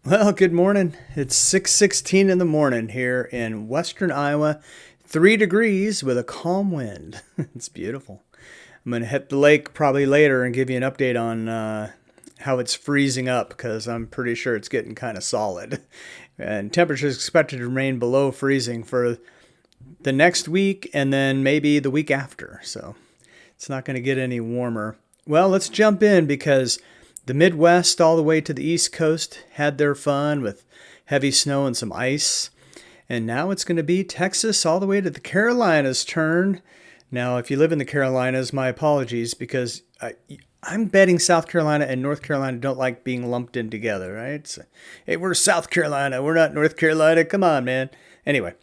Well, good morning. It's 6:16 in the morning here in western Iowa. 3 degrees with a calm wind. It's beautiful. I'm going to hit the lake probably later and give you an update on how it's freezing up because I'm pretty sure it's getting kind of solid. And temperatures expected to remain below freezing for the next week and then maybe the week after. So it's not going to get any warmer. Well, let's jump in because the Midwest all the way to the East Coast had their fun with heavy snow and some ice. And now it's going to be Texas all the way to the Carolinas' turn. Now, if you live in the Carolinas, my apologies because I'm betting South Carolina and North Carolina don't like being lumped in together, right? So, hey, we're South Carolina. We're not North Carolina. Come on, man. Anyway,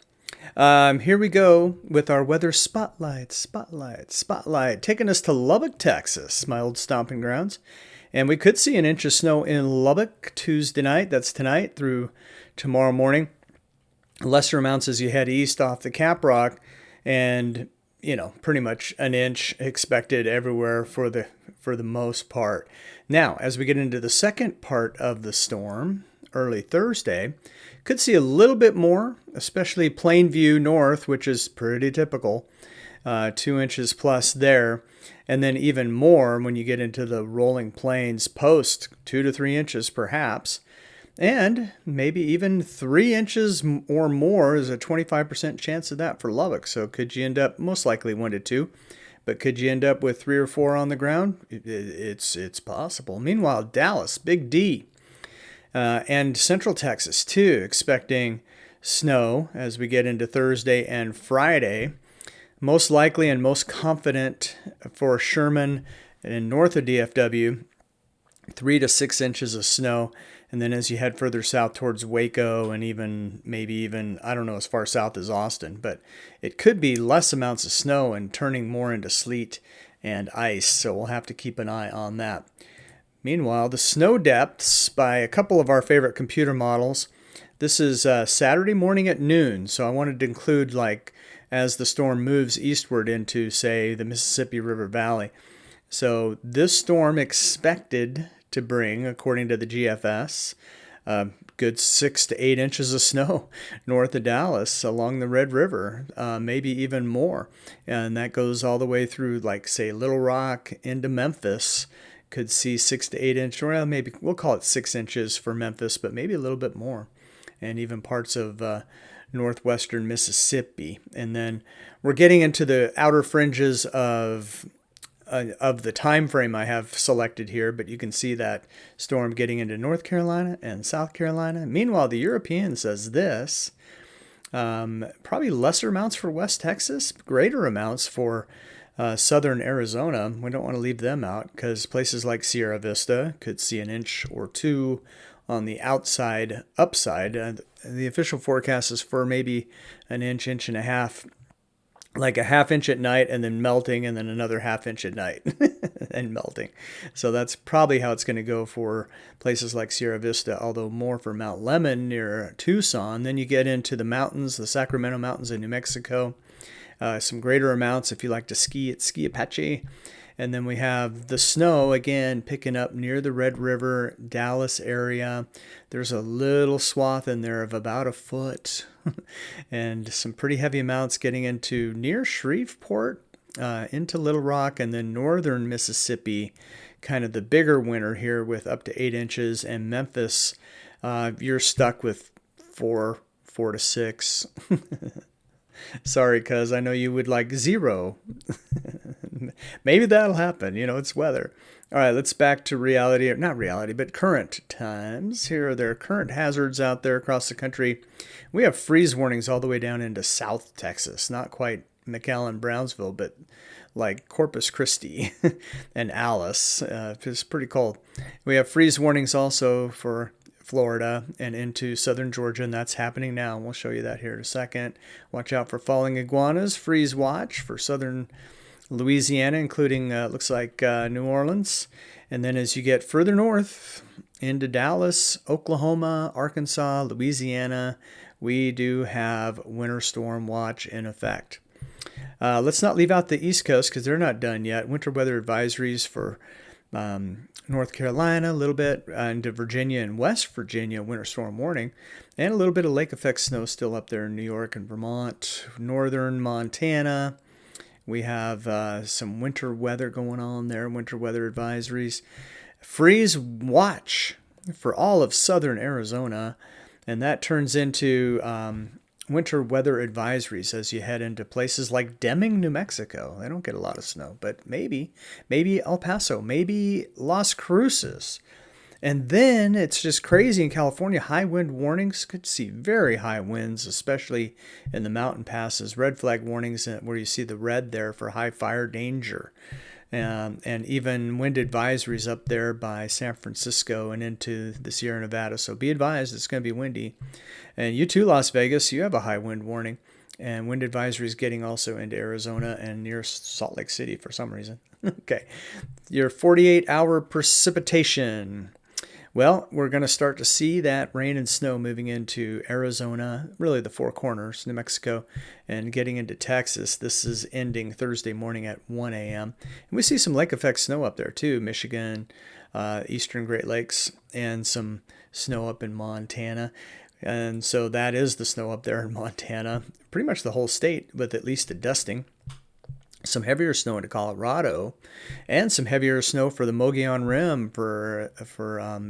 here we go with our weather spotlight, taking us to Lubbock, Texas, my old stomping grounds. And we could see an inch of snow in Lubbock Tuesday night. That's tonight through tomorrow morning. Lesser amounts as you head east off the Cap Rock, and pretty much an inch expected everywhere for the most part. Now, as we get into the second part of the storm, early Thursday, could see a little bit more, especially Plainview North, which is pretty typical. 2 inches plus there. And then even more when you get into the rolling plains post, 2 to 3 inches perhaps. And maybe even 3 inches or more is a 25% chance of that for Lubbock. So could you end up, most likely 1 to 2, but could you end up with 3 or 4 on the ground? It's possible. Meanwhile, Dallas, Big D, and Central Texas too, expecting snow as we get into Thursday and Friday. Most likely and most confident for Sherman and north of DFW, 3 to 6 inches of snow. And then as you head further south towards Waco and maybe even, I don't know, as far south as Austin, but it could be less amounts of snow and turning more into sleet and ice. So we'll have to keep an eye on that. Meanwhile, the snow depths by a couple of our favorite computer models. This is Saturday morning at noon. So I wanted to include as the storm moves eastward into, say, the Mississippi River Valley. So this storm expected to bring, according to the GFS, a good 6 to 8 inches of snow north of Dallas along the Red River, maybe even more. And that goes all the way through, say, Little Rock into Memphis. Could see 6 to 8 inches, well, maybe we'll call it 6 inches for Memphis, but maybe a little bit more. And even parts of northwestern Mississippi. And then we're getting into the outer fringes of the time frame I have selected here, but you can see that storm getting into North Carolina and South Carolina. Meanwhile, the European says this, probably lesser amounts for West Texas, greater amounts for southern Arizona. We don't want to leave them out because places like Sierra Vista could see an inch or two on the upside. The official forecast is for maybe an inch and a half, like a half inch at night and then melting, and then another half inch at night and melting. So that's probably how it's going to go for places like Sierra Vista, although more for Mount Lemmon near Tucson. Then you get into the mountains, the Sacramento Mountains in New Mexico. Some greater amounts if you like to ski at Ski Apache. And then we have the snow, again, picking up near the Red River, Dallas area. There's a little swath in there of about a foot. And some pretty heavy amounts getting into near Shreveport, into Little Rock, and then northern Mississippi. Kind of the bigger winter here with up to 8 inches. And Memphis, you're stuck with 4 to 6. Sorry, cuz I know you would like 0. Maybe that'll happen. It's weather. All right, let's back to reality, or not reality, but current times. Here are their current hazards out there across the country. We have freeze warnings all the way down into South Texas. Not quite McAllen, Brownsville, but like Corpus Christi and Alice. It's pretty cold. We have freeze warnings also for Florida and into southern Georgia, and that's happening now. We'll show you that here in a second. Watch out for falling iguanas. Freeze watch for southern Louisiana, including looks like New Orleans. And then as you get further north into Dallas, Oklahoma, Arkansas, Louisiana, we do have winter storm watch in effect. Let's not leave out the East Coast because they're not done yet. Winter weather advisories for North Carolina, a little bit into Virginia and West Virginia, winter storm warning, and a little bit of lake effect snow still up there in New York and Vermont, northern Montana. We have some winter weather going on there, winter weather advisories. Freeze watch for all of southern Arizona, and that turns into winter weather advisories as you head into places like Deming, New Mexico. They don't get a lot of snow, but maybe El Paso, maybe Las Cruces. And then it's just crazy in California. High wind warnings. Could see very high winds, especially in the mountain passes. Red flag warnings where you see the red there for high fire danger. And even wind advisories up there by San Francisco and into the Sierra Nevada. So be advised, it's going to be windy. And you too, Las Vegas, you have a high wind warning. And wind advisories getting also into Arizona and near Salt Lake City for some reason. Okay, your 48-hour precipitation. Well, we're going to start to see that rain and snow moving into Arizona, really the Four Corners, New Mexico, and getting into Texas. This is ending Thursday morning at 1 a.m. And we see some lake effect snow up there too, Michigan, eastern Great Lakes, and some snow up in Montana. And so that is the snow up there in Montana, pretty much the whole state with at least a dusting. Some heavier snow into Colorado, and some heavier snow for the Mogollon Rim for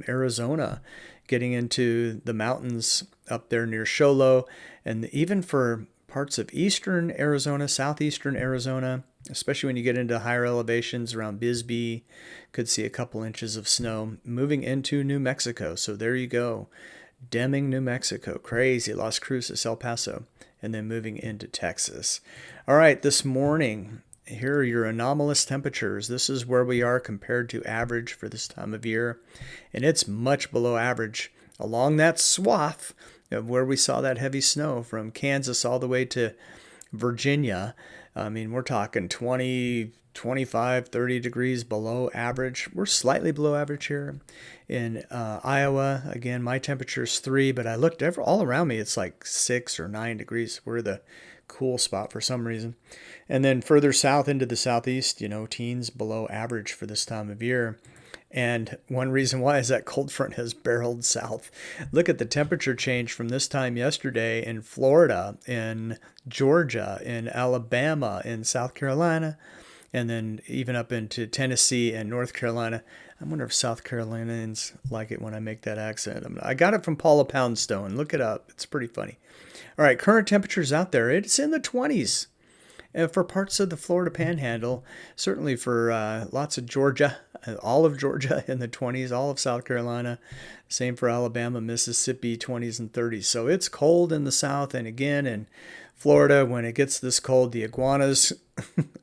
Arizona, getting into the mountains up there near Show Low, and even for parts of eastern Arizona, southeastern Arizona, especially when you get into higher elevations around Bisbee, could see a couple inches of snow moving into New Mexico. So there you go. Deming, New Mexico, crazy, Las Cruces, El Paso, and then moving into Texas. All right, this morning, here are your anomalous temperatures. This is where we are compared to average for this time of year, and it's much below average along that swath of where we saw that heavy snow from Kansas all the way to Virginia. I mean, we're talking 20, 25, 30 degrees below average. We're slightly below average here in Iowa. Again, my temperature is 3, but I looked all around me. It's like 6 or 9 degrees. We're the cool spot for some reason. And then further south into the southeast, teens below average for this time of year. And one reason why is that cold front has barreled south. Look at the temperature change from this time yesterday in Florida, in Georgia, in Alabama, in South Carolina, and then even up into Tennessee and North Carolina. I wonder if South Carolinians like it when I make that accent. I got it from Paula Poundstone. Look it up. It's pretty funny. All right, current temperatures out there. It's in the 20s. For parts of the Florida Panhandle, certainly for lots of Georgia, all of Georgia in the 20s, all of South Carolina, same for Alabama, Mississippi, 20s and 30s. So it's cold in the south, and again in Florida, when it gets this cold, the iguanas,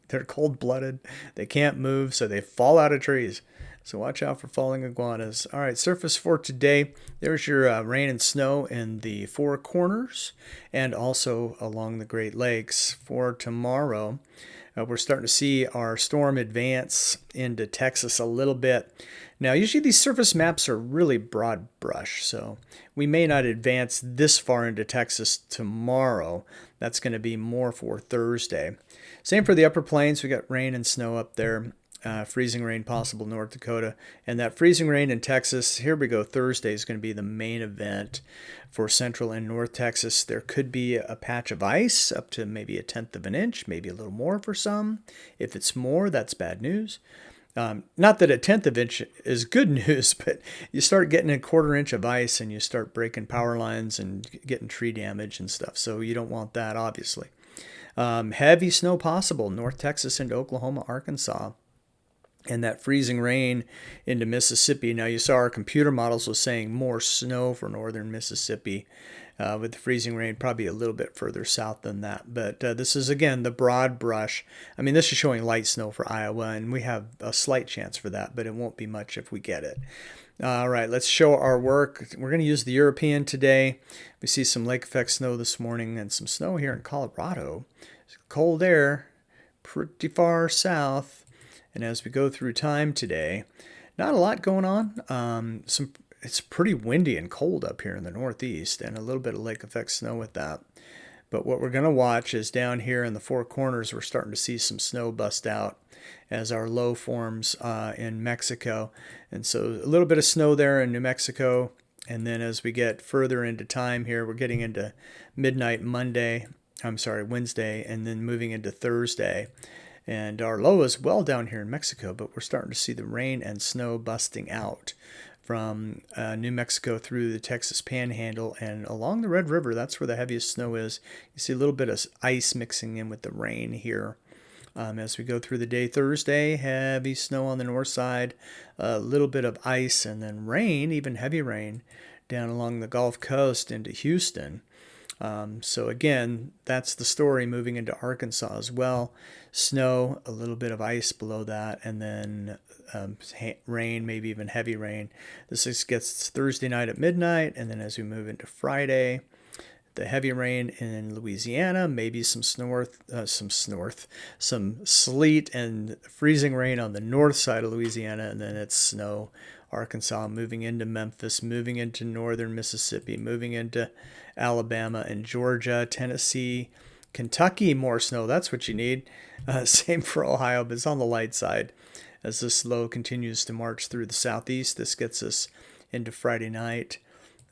they're cold-blooded. They can't move, so they fall out of trees. So watch out for falling iguanas. All right, surface for today. There's your rain and snow in the Four Corners and also along the Great Lakes. For tomorrow, we're starting to see our storm advance into Texas a little bit. Now, usually these surface maps are really broad brush, so we may not advance this far into Texas tomorrow. That's going to be more for Thursday. Same for the upper plains. We got rain and snow up there. Freezing rain possible North Dakota, and that freezing rain in Texas, here we go, Thursday is going to be the main event for Central and North Texas. There could be a patch of ice up to maybe 1/10 of an inch, maybe a little more for some. If it's more, that's bad news. Not that 1/10 of an inch is good news, but you start getting 1/4 inch of ice and you start breaking power lines and getting tree damage and stuff, so you don't want that, obviously. Heavy snow possible North Texas into Oklahoma, Arkansas. And that freezing rain into Mississippi. Now, you saw our computer models was saying more snow for northern Mississippi with the freezing rain probably a little bit further south than that. But this is, again, the broad brush. I mean, this is showing light snow for Iowa, and we have a slight chance for that, but it won't be much if we get it. All right, let's show our work. We're going to use the European today. We see some lake effect snow this morning and some snow here in Colorado. Cold air, pretty far south. And as we go through time today, not a lot going on. It's pretty windy and cold up here in the Northeast, and a little bit of lake effect snow with that. But what we're going to watch is down here in the Four Corners, we're starting to see some snow bust out as our low forms in Mexico. And so a little bit of snow there in New Mexico. And then as we get further into time here, we're getting into midnight Wednesday, and then moving into Thursday. And our low is well down here in Mexico, but we're starting to see the rain and snow busting out from New Mexico through the Texas Panhandle and along the Red River. That's where the heaviest snow is. You see a little bit of ice mixing in with the rain here. As we go through the day, Thursday, heavy snow on the north side, a little bit of ice, and then rain, even heavy rain, down along the Gulf Coast into Houston. So again, that's the story moving into Arkansas as well. Snow, a little bit of ice below that, and then rain, maybe even heavy rain. This gets Thursday night at midnight, and then as we move into Friday, the heavy rain in Louisiana, maybe some sleet and freezing rain on the north side of Louisiana, and then it's snow. Arkansas, moving into Memphis, moving into northern Mississippi, moving into Alabama and Georgia, Tennessee, Kentucky, more snow. That's what you need. Same for Ohio, but it's on the light side. As this low continues to march through the southeast, this gets us into Friday night.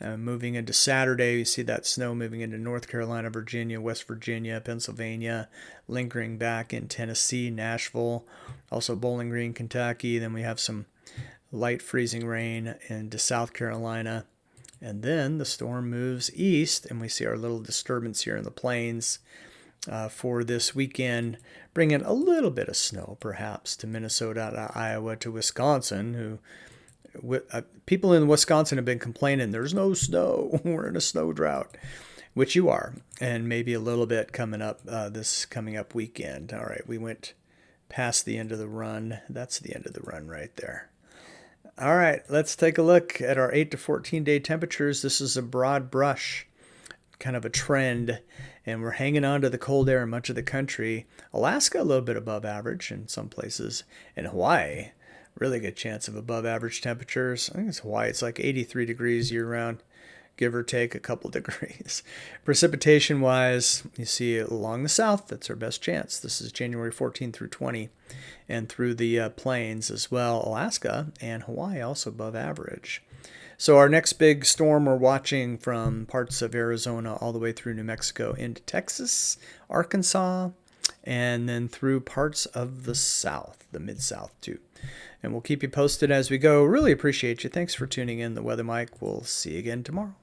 Moving into Saturday, you see that snow moving into North Carolina, Virginia, West Virginia, Pennsylvania, lingering back in Tennessee, Nashville, also Bowling Green, Kentucky. Then we have some light freezing rain into South Carolina. And then the storm moves east, and we see our little disturbance here in the plains for this weekend, bringing a little bit of snow, perhaps, to Minnesota, to Iowa, to Wisconsin, people in Wisconsin have been complaining, there's no snow, we're in a snow drought, which you are, and maybe a little bit coming up this coming up weekend. All right, we went past the end of the run. That's the end of the run right there. All right, let's take a look at our 8 to 14 day temperatures. This is a broad brush, kind of a trend, and we're hanging on to the cold air in much of the country. Alaska, a little bit above average in some places. In Hawaii, really good chance of above average temperatures. I think it's Hawaii. It's like 83 degrees year round, give or take a couple degrees. Precipitation wise, you see along the south, that's our best chance. This is January 14 through 20, and through the plains as well. Alaska and Hawaii also above average. So our next big storm we're watching from parts of Arizona all the way through New Mexico into Texas, Arkansas, and then through parts of the south, the mid-south too. And we'll keep you posted as we go. Really appreciate you. Thanks for tuning in. The Weather Mike. We'll see you again tomorrow.